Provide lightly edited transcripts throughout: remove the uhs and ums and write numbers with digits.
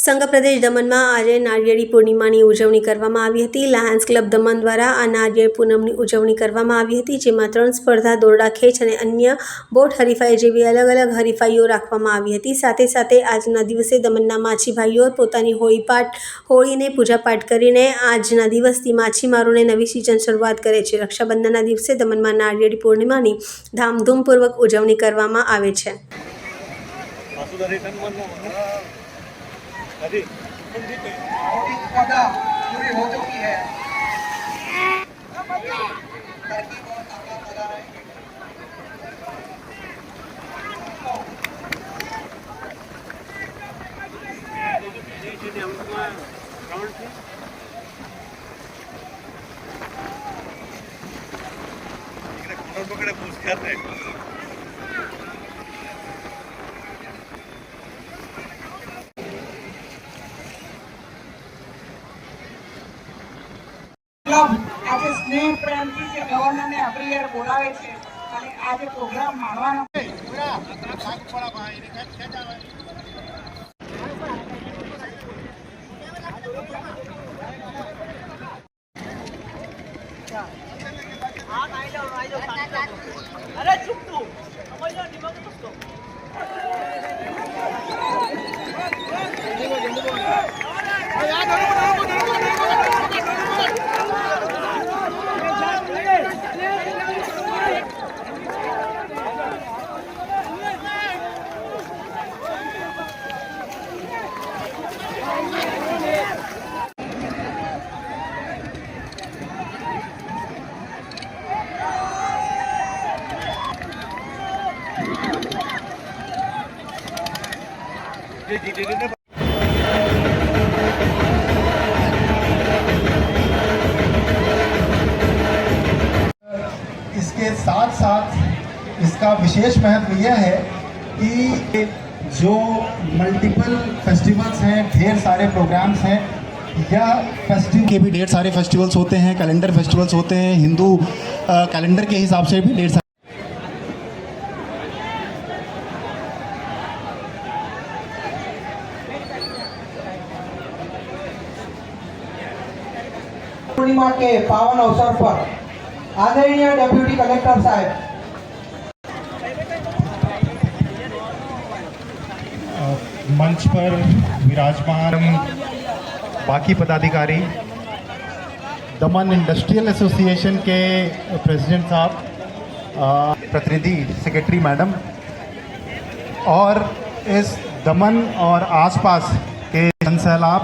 સંઘ પ્રદેશ દમણમાં આજે નારિયેળી પૂર્ણિમાની ઉજવણી કરવામાં આવી હતી. લાયન્સ ક્લબ દમણ દ્વારા આ નારિયેળ પૂનમની ઉજવણી કરવામાં આવી હતી, જેમાં 3 સ્પર્ધા, દોરડા ખેંચ અને અન્ય બોટ હરીફાઈ જેવી અલગ અલગ હરીફાઈઓ રાખવામાં આવી હતી. સાથે સાથે આજના દિવસે દમણના માછી ભાઈઓ પોતાની હોળીને પૂજાપાઠ કરીને આજના દિવસથી માછીમારોને નવી સિઝન શરૂઆત કરે છે. રક્ષાબંધનના દિવસે દમણમાં નારિયેળી પૂર્ણિમાની ધામધૂમપૂર્વક ઉજવણી કરવામાં આવે છે. स्पर्धा पूरी हो चुकी है। तरकीब और ताकत लगा रहे हैं। पकड़े पूछ कर रहे આજે સ્નેહ પ્રેમથી જે ગવર્નરને અભરી યર બોલાવે છે અને આજે પ્રોગ્રામ માણવાનો અરે ચૂપ તું સમજો નિમક દોસ્તો इसके साथ साथ इसका विशेष महत्व यह है कि जो मल्टीपल फेस्टिवल्स हैं, ढेर सारे प्रोग्राम्स हैं, यह फेस्टिवल के भी ढेर सारे फेस्टिवल्स होते हैं, कैलेंडर फेस्टिवल्स होते हैं, हिंदू कैलेंडर के हिसाब से भी ढेर सारे पूर्णिमा के पावन अवसर पर आदरणीय डेप्यूटी कलेक्टर साहब मंच पर विराजमान बाकी पदाधिकारी, दमन इंडस्ट्रियल एसोसिएशन के प्रेसिडेंट साहब, प्रतिनिधि सेक्रेटरी मैडम और इस दमन और आसपास के जनसैलाब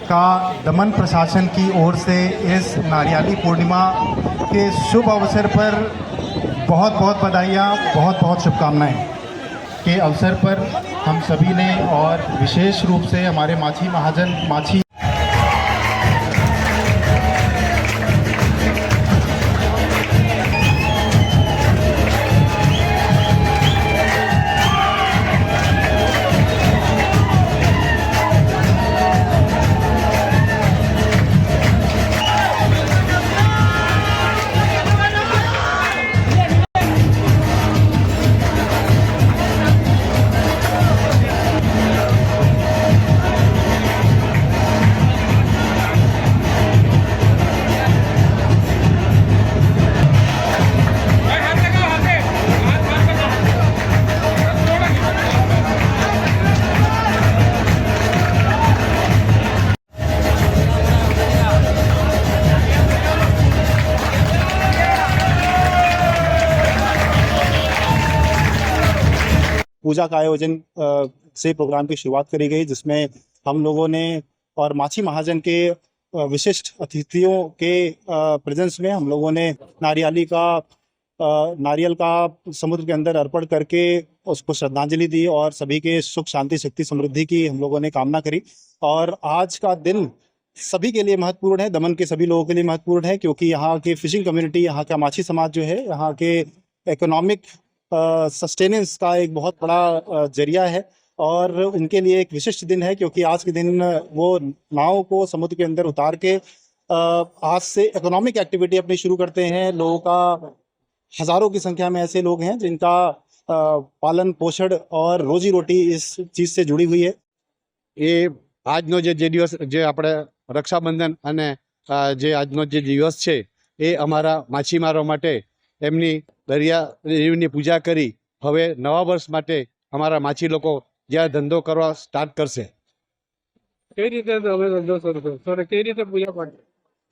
का दमन प्रशासन की ओर से इस नारियाली पूर्णिमा के शुभ अवसर पर बहुत बहुत बधाइयाँ, बहुत बहुत शुभकामनाएं। के अवसर पर हम सभी ने और विशेष रूप से हमारे माछी महाजन पूजा का आयोजन से प्रोग्राम की शुरुआत करी गई, जिसमें हम लोगों ने और माछी महाजन के विशिष्ट अतिथियों के प्रेजेंस में हम लोगों ने नारियल का समुद्र के अंदर अर्पण करके उसको श्रद्धांजलि दी और सभी के सुख शांति शक्ति समृद्धि की हम लोगों ने कामना करी। और आज का दिन सभी के लिए महत्वपूर्ण है, दमन के सभी लोगों के लिए महत्वपूर्ण है, क्योंकि यहाँ की फिशिंग कम्युनिटी, यहाँ का माछी समाज जो है, यहाँ के इकोनॉमिक सस्टेनेंस का एक बहुत बड़ा जरिया है और उनके लिए एक विशिष्ट दिन है, क्योंकि आज के दिन वो नाव को समुद्र के अंदर उतार के आज से इकोनॉमिक एक्टिविटी अपनी शुरू करते हैं। लोगों का हजारों की संख्या में ऐसे लोग हैं जिनका पालन पोषण और रोजी रोटी इस चीज़ से जुड़ी हुई है। ये આજનો જે દિવસ જે આપણે રક્ષાબંધન અને જે આજનો જે દિવસ છે એ અમારા માછીમારો માટે એમની દરિયાની પૂજા કરી હવે નવા વર્ષ માટે અમારા માછી લોકો જ્યાં ધંધો કરવા સ્ટાર્ટ કરશે. કઈ રીતે તમે ધંધો શરૂ કરો? કઈ રીતે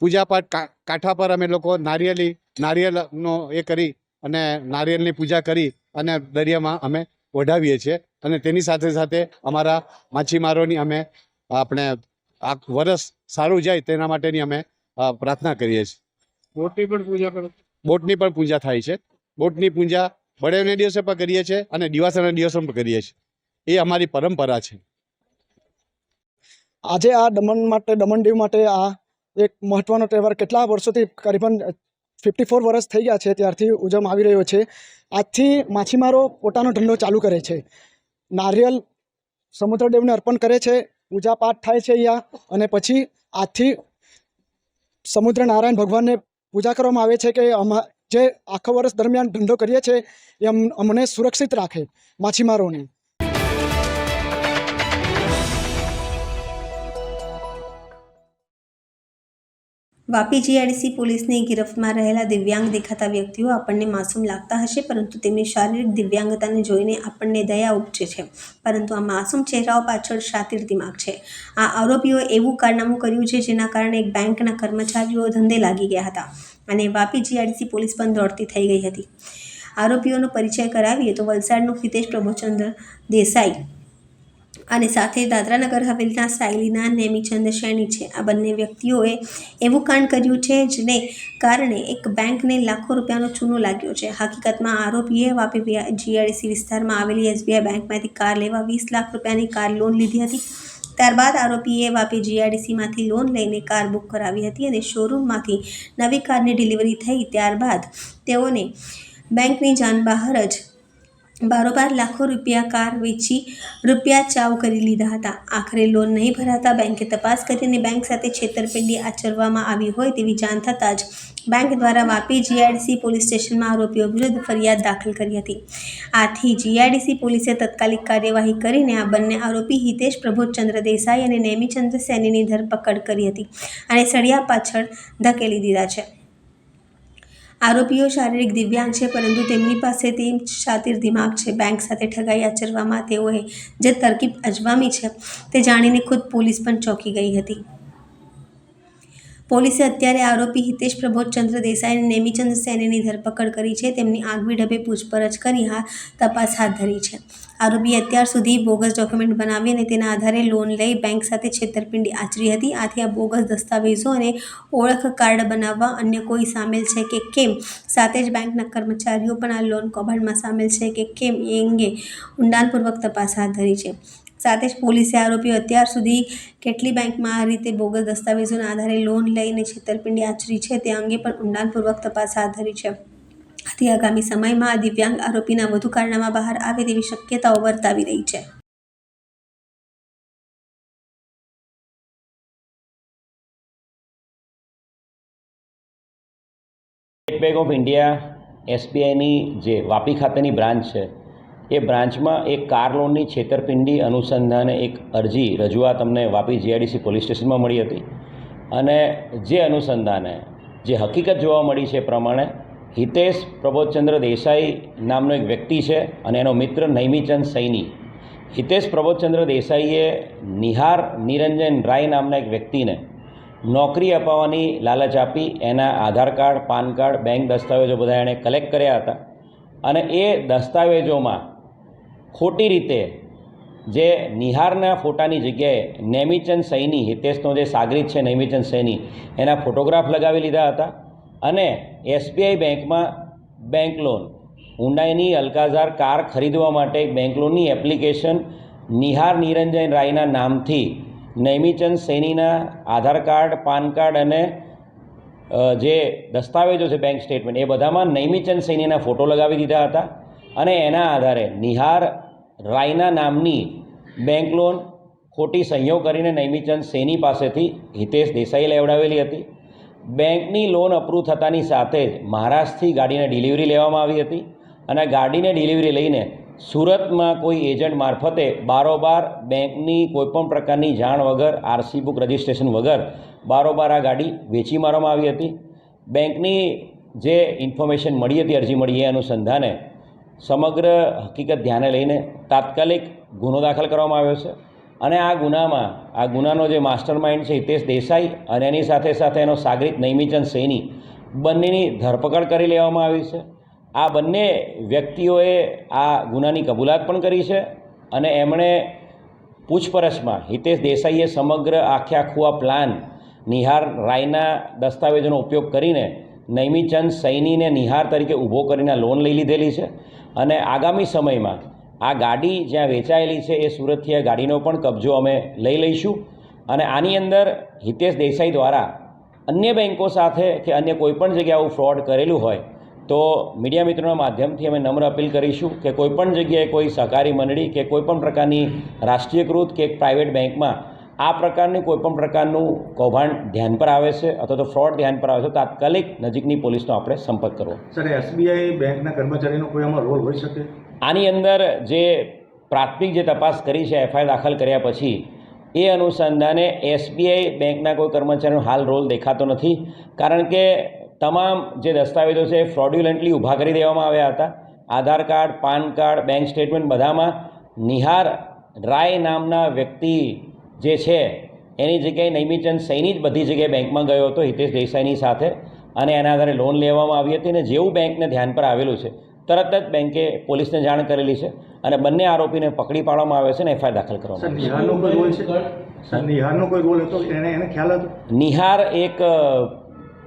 પૂજાપાઠ કાંઠા પર અમે લોકો નારિયેળનો એ કરી અને નારિયેળની પૂજા કરી અને દરિયામાં અમે ઓઢાવીએ છીએ અને તેની સાથે સાથે અમારા માછીમારોની અમે આપણે આ વર્ષ સારું જાય તેના માટેની અમે પ્રાર્થના કરીએ છીએ. બોટની પણ પૂજા કરો? બોટની પણ પૂજા થાય છે. બોટની પૂજા બળેવના દિવસે પણ કરીએ છીએ અને દિવાસાના દિવસે પણ કરીએ છીએ. એ અમારી પરંપરા છે. આજે આ દમણ દીવ માટે આ એક મહત્વનો તહેવાર કેટલા વર્ષોથી કરીબન 54 વર્ષ થઈ ગયા છે ત્યારથી ઉજવવામાં આવી રહ્યો છે. આજથી માછીમારો પોતાનો ધંધો ચાલુ કરે છે. નારિયેળ સમુદ્રદેવને અર્પણ કરે છે, પૂજા પાઠ થાય છે અહીંયા અને પછી આજથી સમુદ્ર નારાયણ ભગવાનને પૂજા કરવામાં આવે છે કે જે આખા વર્ષ દરમિયાન ધંધો કરીએ છીએ એ અમને સુરક્ષિત રાખે માછીમારોને. વાપી જીઆઈડીસી પોલીસની ગિરફ્તમાં રહેલા દિવ્યાંગ દેખાતા વ્યક્તિઓ આપણને માસૂમ લાગતા હશે, પરંતુ તેમની શારીરિક દિવ્યાંગતાને જોઈને આપણને દયા ઉપજે છે. પરંતુ આ માસૂમ ચહેરાઓ પાછળ શાતિર દિમાગ છે. આ આરોપીઓએ એવું કારનામું કર્યું છે જેના કારણે એક બેંકના કર્મચારીઓ ધંધે લાગી ગયા હતા અને વાપી જીઆઈડીસી પોલીસ પણ દોડતી થઈ ગઈ હતી. આરોપીઓનો પરિચય કરાવીએ તો વલસાડનું હિતેશ પ્રભુચંદ્ર દેસાઈ અને સાથે દાદરાનગર હવેલીના સાયલીના નેમીચંદ સૈની છે. આ બંને વ્યક્તિઓએ એવું કાંડ કર્યું છે જેને કારણે એક બેંકને લાખો રૂપિયાનો ચૂનો લાગ્યો છે. હકીકતમાં આરોપીએ વાપી જીઆઈડીસી વિસ્તારમાં આવેલી એસબીઆઈ બેંકમાંથી કાર લેવા 20 લાખ રૂપિયાની કાર લોન લીધી હતી. ત્યારબાદ આરોપીએ વાપી જીઆઈડીસીમાંથી લોન લઈને કાર બુક કરાવી હતી અને શોરૂમમાંથી નવી કારની ડિલિવરી થઈ ત્યારબાદ તેઓને બેંકની જાન બહાર જ બારોબાર લાખો રૂપિયા કાર વેચી રૂપિયા ચાવ કરી લીધા હતા. આખરે લોન નહીં ભરાતા બેંકે તપાસ કરીને બેંક સાથે છેતરપિંડી આચરવામાં આવી હોય તેવી જાણ થતાં જ બેંક દ્વારા વાપી જીઆઈડીસી પોલીસ સ્ટેશનમાં આરોપીઓ વિરુદ્ધ ફરિયાદ દાખલ કરી હતી. આથી જીઆઈડીસી પોલીસે તાત્કાલિક કાર્યવાહી કરીને આ બંને આરોપી હિતેશ પ્રભુચંદ્ર દેસાઈ અને નેમીચંદ સૈનીની ધરપકડ કરી હતી અને સળિયા પાછળ ધકેલી દીધા છે. આરોપીઓ શારીરિક દિવ્યાંગ છે, પરંતુ તેમની પાસે તે શાતિર દિમાગ છે. બેંક સાથે ઠગાઈ આચરવામાં તેઓએ જે તરકીબ અજમાવી છે તે જાણીને ખુદ પોલીસ પણ ચોંકી ગઈ હતી. પોલીસે અત્યારે આરોપી હિતેશ પ્રભુચંદ્ર દેસાઈ અને નેમીચંદ સૈનીની ધરપકડ કરી છે. તેમની આગવી ઢબે પૂછપરછ કરી તપાસ હાથ ધરી છે. આરોપીએ અત્યાર સુધી બોગસ ડોક્યુમેન્ટ બનાવી અને તેના આધારે લોન લઈ બેંક સાથે છેતરપિંડી આચરી હતી. આથી આ બોગસ દસ્તાવેજો અને ઓળખ કાર્ડ બનાવવા અન્ય કોઈ સામેલ છે કે કેમ, સાથે જ બેંકના કર્મચારીઓ પણ આ લોન કૌભાંડમાં સામેલ છે કે કેમ એ અંગે ઊંડાણપૂર્વક તપાસ હાથ ધરી છે. સાથે જ પોલીસે આરોપીઓ અત્યાર સુધી કેટલી બેંકમાં આ રીતે બોગસ દસ્તાવેજોના આધારે લોન લઈને છેતરપિંડી આચરી છે તે અંગે પણ ઊંડાણપૂર્વક તપાસ હાથ ધરી છે. આથી આગામી સમયમાં આ દિવ્યાંગ આરોપીના વધુ કારનામા બહાર આવે તેવી શક્યતાઓ વર્તાવી રહી છે. સ્ટેટ બેંક ઓફ ઇન્ડિયા એસબીઆઈની જે વાપી ખાતેની બ્રાન્ચ છે એ બ્રાન્ચમાં એક કાર લોનની છેતરપિંડી અનુસંધાને એક અરજી રજૂઆત અમને વાપી જીઆઈડીસી પોલીસ સ્ટેશનમાં મળી હતી અને જે અનુસંધાને જે હકીકત જોવા મળી છે એ પ્રમાણે હિતેશ પ્રબોધચંદ્ર દેસાઈ નામનો એક વ્યક્તિ છે અને એનો મિત્ર નૈમીચંદ સૈની. હિતેશ પ્રબોધચંદ્ર દેસાઈએ નિહાર નિરંજન રાય નામના એક વ્યક્તિને નોકરી અપાવવાની લાલચ આપી એના આધાર કાર્ડ, પાન કાર્ડ, બેંક દસ્તાવેજો બધા એણે કલેક્ટ કર્યા હતા અને એ દસ્તાવેજોમાં ખોટી રીતે જે નિહારના ફોટાની જગ્યાએ નેમીચંદ સૈની, હિતેશનો જે સાગરીત છે નેમીચંદ સૈની, એના ફોટોગ્રાફ લગાવી લીધા હતા અને એસબીઆઈ બેંકમાં બેંક લોન હુન્ડાઈની અલ્કાઝાર કાર ખરીદવા માટે એક બેંક લોનની એપ્લિકેશન નિહાર નિરંજન રાયના નામથી નેમીચંદ સૈનીના આધાર કાર્ડ, પાન કાર્ડ અને જે દસ્તાવેજો છે બેંક સ્ટેટમેન્ટ એ બધામાં નૈમીચંદ સૈનીના ફોટો લગાવી દીધા હતા અને એના આધારે નિહાર રાયના નામની બેંક લોન ખોટી સહીઓ કરીને નૈમીચંદ સૈની પાસેથી હિતેશ દેસાઈ લેવડાવેલી હતી. બેંકની લોન અપ્રૂવ થતાની સાથે જ મહારાષ્ટ્રથી ગાડીને ડિલિવરી લેવામાં આવી હતી અને ગાડીને ડિલિવરી લઈને સુરતમાં કોઈ એજન્ટ મારફતે બારોબાર બેંકની કોઈપણ પ્રકારની જાણ વગર, આરસી બુક રજિસ્ટ્રેશન વગર બારોબાર આ ગાડી વેચી મારવામાં આવી હતી. બેંકની જે ઇન્ફોર્મેશન મળી હતી, અરજી મળી, એ અનુસંધાને સમગ્ર હકીકત ધ્યાને લઈને તાત્કાલિક ગુનો દાખલ કરવામાં આવ્યો છે. અને આ ગુનાનો જે માસ્ટર માઇન્ડ છે હિતેશ દેસાઈ અને એની સાથે સાથે એનો સાગરીત નૈમિચંદ સૈની, બંનેની ધરપકડ કરી લેવામાં આવી છે. આ બંને વ્યક્તિઓએ આ ગુનાની કબૂલાત પણ કરી છે અને એમણે પૂછપરછમાં હિતેશ દેસાઈએ સમગ્ર આખું આ પ્લાન નિહાર રાયના દસ્તાવેજોનો ઉપયોગ કરીને નૈમિચંદ સૈનીને નિહાર તરીકે ઊભો કરીને લોન લઈ લીધેલી છે. અને આગામી સમયમાં આ ગાડી જ્યાં વેચાયેલી છે એ સુરતથી આ ગાડીનો પણ કબજો અમે લઈ લઈશું. અને આની અંદર હિતેશ દેસાઈ દ્વારા અન્ય બેન્કો સાથે કે અન્ય કોઈપણ જગ્યાએ આવું ફ્રોડ કરેલું હોય તો મીડિયા મિત્રોના માધ્યમથી અમે નમ્ર અપીલ કરીશું કે કોઈપણ જગ્યાએ કોઈ સહકારી મંડળી કે કોઈપણ પ્રકારની રાષ્ટ્રીયકૃત કે પ્રાઇવેટ બેંકમાં આ પ્રકારની કોઈપણ પ્રકારનું કૌભાંડ ધ્યાન પર આવે છે અથવા તો ફ્રોડ ધ્યાન પર આવે છે, તાત્કાલિક નજીકની પોલીસનો આપણે સંપર્ક કરવો. સર, એસબીઆઈ બેંકના કર્મચારીનો કોઈ આમાં રોલ હોઈ શકે? આની અંદર જે પ્રાથમિક જે તપાસ કરી છે એફઆઈઆર દાખલ કર્યા પછી એ અનુસંધાને એસબીઆઈ બેંકના કોઈ કર્મચારીનો હાલ રોલ દેખાતો નથી. કારણ કે તમામ જે દસ્તાવેજો છે એ ફ્રોડ્યુલન્ટલી ઊભા કરી દેવામાં આવ્યા હતા. Aadhaar card, PAN card, bank statement બધામાં નિહાર રાય નામના વ્યક્તિ જે છે એની જગ્યાએ નૈમિચંદ સૈની જ બધી જગ્યાએ બેંકમાં ગયો હતો હિતેશ દેસાઈની સાથે અને એના આધારે લોન લેવામાં આવી હતી. અને જેવું બેંકને ધ્યાન પર આવેલું છે તરત જ બેંકે પોલીસને જાણ કરેલી છે અને બંને આરોપીને પકડી પાડવામાં આવે છે અને એફઆઈઆર દાખલ કરવામાં આવે છે. નિહારનો કોઈ રોલ છે? સર, નિહારનો કોઈ રોલ હતો? એને ખ્યાલ હતો? નિહાર એક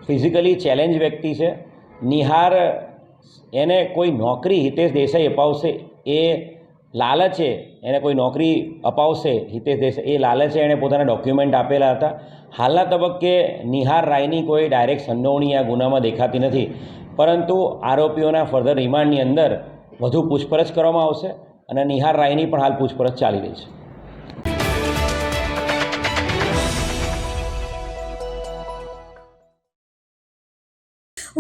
ફિઝિકલી ચેલેન્જ વ્યક્તિ છે. નિહાર એને કોઈ નોકરી હિતેશ દેસાઈ અપાવશે એ લાલચે, એને કોઈ નોકરી અપાવશે હિતેશ દેસાઈ એ લાલચે એણે પોતાના ડોક્યુમેન્ટ આપેલા હતા. હાલના તબક્કે નિહાર રાયની કોઈ ડાયરેક્ટ સંડોવણી આ ગુનામાં દેખાતી નથી, પરંતુ આરોપીઓના ફર્ધર રિમાન્ડની અંદર વધુ પૂછપરછ કરવામાં આવશે અને નિહાર રાયની પણ હાલ પૂછપરછ ચાલી રહી છે.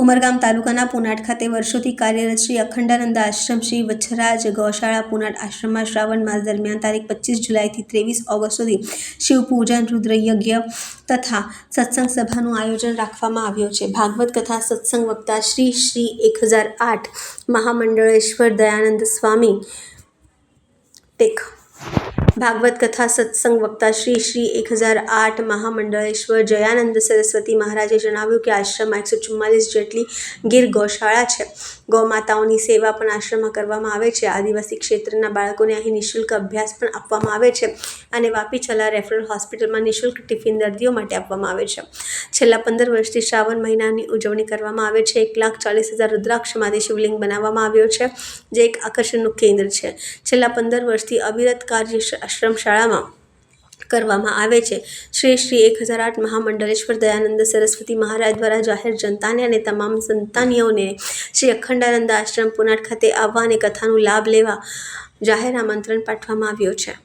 ઉમરગામ તાલુકાના પુનાટ ખાતે વર્ષોથી કાર્યરત શ્રી અખંડાનંદ આશ્રમ શ્રી વચ્છરાજ ગૌશાળા પુનાટ આશ્રમમાં શ્રાવણ માસ દરમિયાન તારીખ 25 જુલાઈથી 23 ઓગસ્ટ સુધી શિવપૂજન, રુદ્રયજ્ઞ તથા સત્સંગ સભાનું આયોજન રાખવામાં આવ્યું છે. ભાગવત કથા સત્સંગ વક્તા શ્રી 1008 મહામંડળેશ્વર દયાનંદ સ્વામી ટેક ભાગવત કથા સત્સંગ વક્તા શ્રી 1008 મહામંડળેશ્વર જયાનંદ સરસ્વતી મહારાજે જણાવ્યું કે આશ્રમમાં 144 જેટલી ગીર ગૌશાળા છે. ગૌમાતાઓની સેવા પણ આશ્રમમાં કરવામાં આવે છે. આદિવાસી ક્ષેત્રના બાળકોને અહીં નિઃશુલ્ક અભ્યાસ પણ આપવામાં આવે છે અને વાપી છેલ્લા રેફરલ હોસ્પિટલમાં નિઃશુલ્ક ટિફિન દર્દીઓ માટે આપવામાં આવે છે. છેલ્લા 15 વર્ષથી શ્રાવણ મહિનાની ઉજવણી કરવામાં આવે છે. 1,40,000 રુદ્રાક્ષમાંથી શિવલિંગ બનાવવામાં આવ્યો છે, જે એક આકર્ષણનું કેન્દ્ર છે. છેલ્લા 15 વર્ષથી અવિરત કાર્ય આશ્રમ શાળામાં કરવામાં આવે છે. શ્રી 1008 મહામંડલેશ્વર દયાનંદ સરસ્વતી મહારાજ દ્વારા જાહેર જનતાને અને તમામ સંતાનીઓને શ્રી અખંડાનંદ આશ્રમ પુનાટ ખાતે આવવા અને કથાનો લાભ લેવા જાહેર આમંત્રણ પાઠવવામાં આવ્યો છે.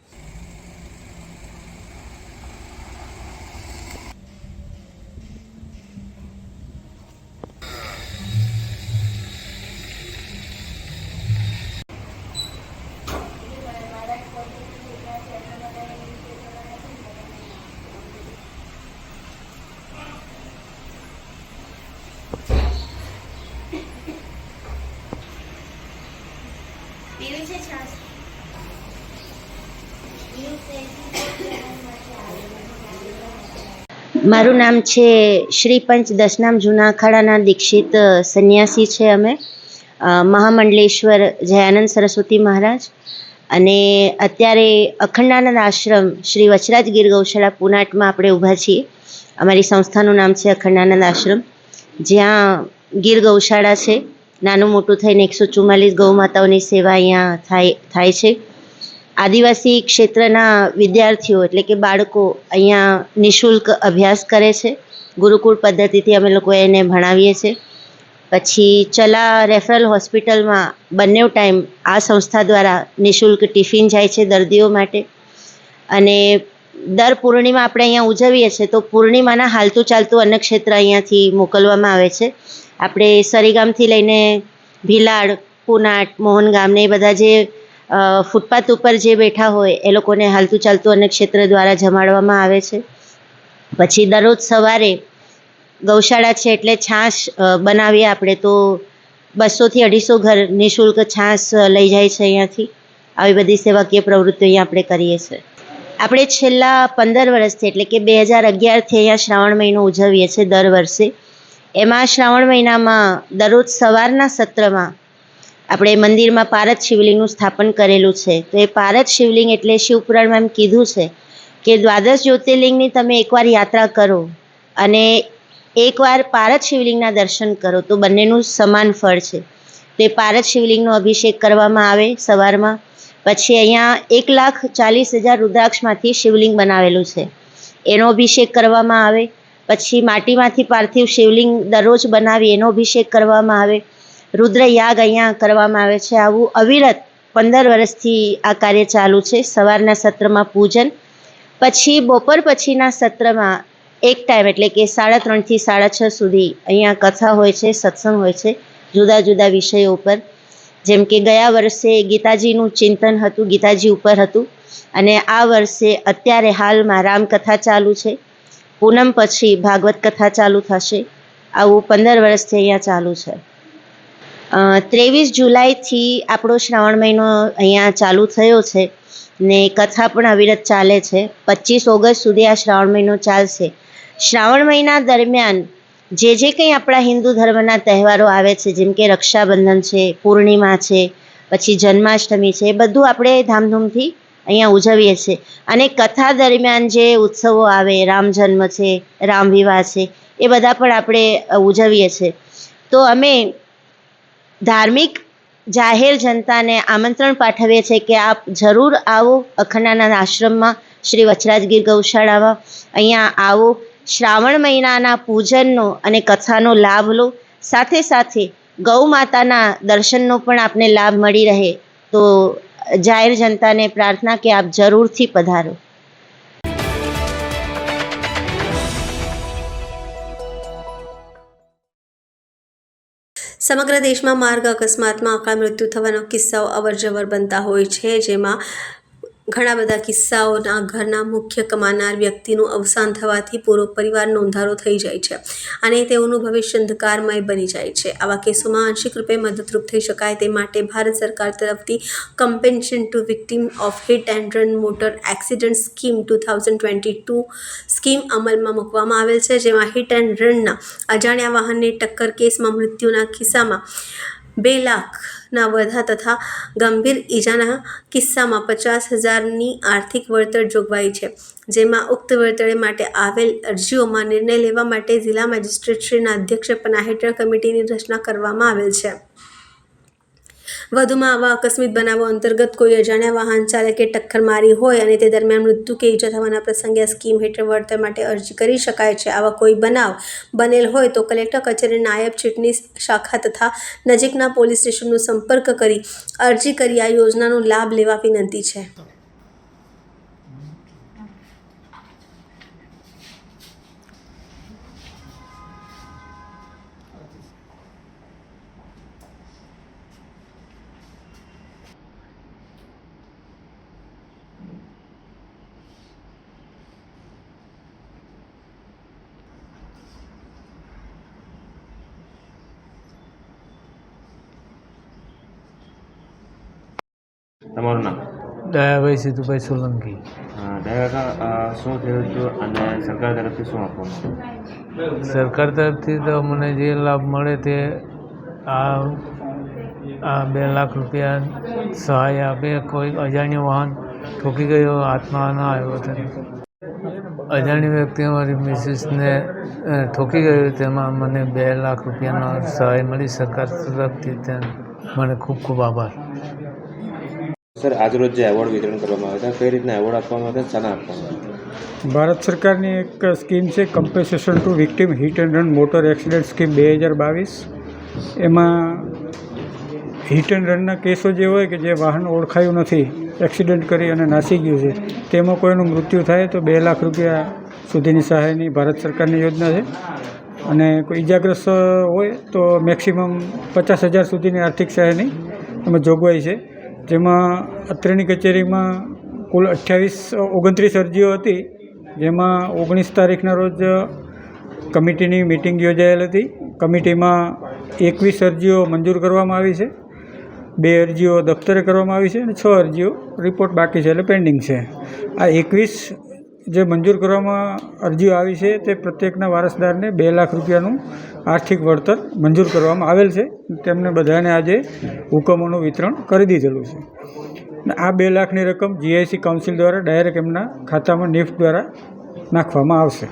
મારું નામ છે શ્રી પંચ દશનામ જૂના અખાડાના દીક્ષિત સંન્યાસી છે. અમે મહામંડલેશ્વર જયાનંદ સરસ્વતી મહારાજ અને અત્યારે અખંડાનંદ આશ્રમ શ્રી વચ્છરાજ ગીર ગૌશાળા પુનાટમાં આપણે ઊભા છીએ. અમારી સંસ્થાનું નામ છે અખંડાનંદ આશ્રમ, જ્યાં ગીર ગૌશાળા છે. નાનું મોટું થઈને 144 ગૌ માતાઓની સેવા અહીંયા થાય છે. આદિવાસી ક્ષેત્રના વિદ્યાર્થીઓ એટલે કે બાળકો અહીંયા નિઃશુલ્ક અભ્યાસ કરે છે. ગુરુકુળ પદ્ધતિથી અમે લોકો એને ભણાવીએ છીએ. પછી ચલા રેફરલ હોસ્પિટલમાં બંને ટાઈમ આ સંસ્થા દ્વારા નિઃશુલ્ક ટિફિન જાય છે દર્દીઓ માટે. અને દર પૂર્ણિમા આપણે અહીંયા ઉજવીએ છીએ તો પૂર્ણિમાના હાલતું ચાલતું અન્નક્ષેત્ર અહીંયાથી મોકલવામાં આવે છે. આપણે સરીગામથી લઈને ભીલાડ, પુનાટ, મોહનગામ ને એ બધા જે ફૂટપાથ ઉપર જે બેઠા હોય એ લોકોને હાલતું ચાલતું અન્ન ક્ષેત્ર દ્વારા જમાડવામાં આવે છે. પછી દરરોજ સવારે ગૌશાળા છે એટલે છાશ બનાવીએ આપણે તો 200 થી 250 ઘર નિઃશુલ્ક છાશ લઈ જાય છે અહીંયાથી. આવી બધી સેવાકીય પ્રવૃત્તિઓ અહીંયા આપણે કરીએ છીએ. આપણે છેલ્લા 15 વર્ષથી એટલે કે 2011થી અહીંયા શ્રાવણ મહિનો ઉજવીએ છીએ દર વર્ષે. એમાં શ્રાવણ મહિનામાં દરરોજ સવારના સત્રમાં આપણે મંદિરમાં પારદ શિવલિંગનું સ્થાપન કરેલું છે. તો એ પારદ શિવલિંગ એટલે શિવપુરાણમાં એમ કીધું છે કે 12 જ્યોતિર્લિંગની તમે એકવાર યાત્રા કરો અને એકવાર પારદ શિવલિંગના દર્શન કરો તો બંનેનું સમાન ફળ છે. તો એ પારદ શિવલિંગનો અભિષેક કરવામાં આવે સવારમાં. પછી અહીંયા 1,40,000 રુદ્રાક્ષમાંથી શિવલિંગ બનાવેલું છે એનો અભિષેક કરવામાં આવે. પછી માટીમાંથી પાર્થિવ શિવલિંગ દરરોજ બનાવી એનો અભિષેક કરવામાં આવે. રુદ્રયાગ અહીંયા કરવામાં આવે છે. આવું અવિરત 15 વર્ષથી આ કાર્ય ચાલુ છે. સવારના સત્રમાં પૂજન, પછી બપોર પછીના સત્રમાં એક ટાઈમ એટલે કે 3:30 થી 6:30 સુધી અહીંયા કથા હોય છે, સત્સંગ હોય છે જુદા જુદા વિષયો ઉપર. જેમ કે ગયા વર્ષે ગીતાજીનું ચિંતન હતું, ગીતાજી ઉપર હતું. અને આ વર્ષે અત્યારે હાલમાં રામકથા ચાલુ છે. પૂનમ પછી ભાગવત કથા ચાલુ થશે. આવું 15 વર્ષથી અહીંયા ચાલુ છે. 23 જુલાઈથી આપણો શ્રાવણ મહિનો અહીંયા ચાલુ થયો છે ને કથા પણ અવિરત ચાલે છે. 25 ઓગસ્ટ સુધી આ શ્રાવણ મહિનો ચાલશે. શ્રાવણ મહિના દરમિયાન જે કંઈ આપણા હિન્દુ ધર્મના તહેવારો આવે છે જેમ કે રક્ષાબંધન છે, પૂર્ણિમા છે, પછી જન્માષ્ટમી છે, એ બધું આપણે ધામધૂમથી અહીંયા ઉજવીએ છીએ. અને કથા દરમિયાન જે ઉત્સવો આવે, રામ જન્મ છે, રામ વિવાહ છે, એ બધા પણ આપણે ઉજવીએ છીએ. તો અમે ધાર્મિક જાહેર જનતાને આમંત્રણ પાઠવીએ છીએ કે આપ જરૂર આવો અખંડાનંદ આશ્રમમાં, શ્રી વચરાજગીર ગૌશાળામાં. અહીંયા આવો, શ્રાવણ મહિનાના પૂજનનો અને કથાનો લાભ લો. સાથે સાથે ગૌ માતાના દર્શનનો પણ આપને લાભ મળી રહે. તો જાહેર જનતાને પ્રાર્થના કે આપ જરૂરથી પધારો. સમગ્ર દેશમાં માર્ગ અકસ્માતમાં અકાળ મૃત્યુ થવાના કિસ્સાઓ અવરજવર બનતા હોય છે, જેમાં ઘણા બધા કિસ્સાઓના ઘરના મુખ્ય કમાનાર વ્યક્તિનું અવસાન થવાથી પૂરો પરિવાર નોંધારો થઈ જાય છે અને તેઓનું ભવિષ્ય અંધકારમય બની જાય છે. આવા કેસોમાં આંશિક રૂપે મદદરૂપ થઈ શકાય તે માટે ભારત સરકાર તરફથી compensation to victim of hit and run motor accident scheme 2022 scheme અમલમાં મૂકવામાં આવેલ છે, જેમાં હિટ એન્ડ રનના અજાણ્યા વાહનને ટક્કર કેસમાં મૃત્યુના કિસ્સામાં 2 લાખના વધા તથા ગંભીર ઈજાના કિસ્સામાં 50,000ની આર્થિક વળતર જોગવાઈ છે. જેમાં ઉક્ત વળતર માટે આવેલ અરજીઓમાં નિર્ણય લેવા માટે જિલ્લા મેજિસ્ટ્રેટશ્રીના અધ્યક્ષપણા હેઠળ કમિટીની રચના કરવામાં આવેલ છે. વધુમાં આવા આકસ્મિક બનાવો અંતર્ગત કોઈ અજાણ્યા વાહન ચાલકે ટક્કર મારી હોય અને તે દરમિયાન મૃત્યુ કે ઈજા થવાના પ્રસંગે આ સ્કીમ હેઠળ વળતર માટે અરજી કરી શકાય છે. આવા કોઈ બનાવ બનેલ હોય તો કલેક્ટર કચેરી, નાયબ ચીટની શાખા તથા નજીકના પોલીસ સ્ટેશનનો સંપર્ક કરી અરજી કરી આ યોજનાનો લાભ લેવા વિનંતી છે. તમારું નામ? દયાભાઈ સિદ્ધુભાઈ સોલંકી. દયા શું થયું હતું અને સરકાર તરફથી શું આપવામાં? સરકાર તરફથી તો મને જે લાભ મળે તે આ 2 લાખ રૂપિયા સહાય આપે. કોઈ અજાણ્યો વાહન ઠોકી ગયો, હાથમાં ન આવ્યો હતો, અજાણી વ્યક્તિ મારી મિસિસને ઠોકી ગયું, તેમાં મને 2 લાખ રૂપિયાનો સહાય મળી સરકાર તરફથી. મને ખૂબ ખૂબ આભાર. સર, આજરોજ જે એવોર્ડ વિતરણ કરવામાં આવ્યા હતા, કઈ રીતના એવોર્ડ આપવામાં આવ્યા, શાના આપવામાં આવ્યા? ભારત સરકારની એક સ્કીમ છે compensation to victim hit and run motor accident scheme 2022. એમાં હિટ એન્ડ રનના કેસો જે હોય કે જે વાહન ઓળખાયું નથી, એક્સિડન્ટ કરી અને નાસી ગયું છે, તેમાં કોઈનું મૃત્યુ થાય તો 2 લાખ રૂપિયા સુધીની સહાયની ભારત સરકારની યોજના છે. અને કોઈ ઇજાગ્રસ્ત હોય તો મેક્સિમમ 50,000 સુધીની આર્થિક સહાયની એમાં જોગવાઈ છે. જેમાં અત્રેની કચેરીમાં કુલ 29 અરજીઓ હતી, જેમાં 19 તારીખના રોજ કમિટીની મિટિંગ યોજાયેલ હતી. કમિટીમાં 21 અરજીઓ મંજૂર કરવામાં આવી છે, 2 અરજીઓ દફતરે કરવામાં આવી છે અને 6 અરજીઓ રિપોર્ટ બાકી છે, એટલે પેન્ડિંગ છે. આ 21 જે મંજૂર કરવામાં અરજીઓ આવી છે તે પ્રત્યેકના વારસદારને 2 લાખ રૂપિયાનું આર્થિક વળતર મંજૂર કરવામાં આવેલ છે. તેમને બધાને આજે હુકમોનું વિતરણ કરી દીધેલું છે. અને આ 2 લાખની રકમ GIC કાઉન્સિલ દ્વારા ડાયરેક્ટ એમના ખાતામાં નિફ્ટ દ્વારા નાખવામાં આવશે.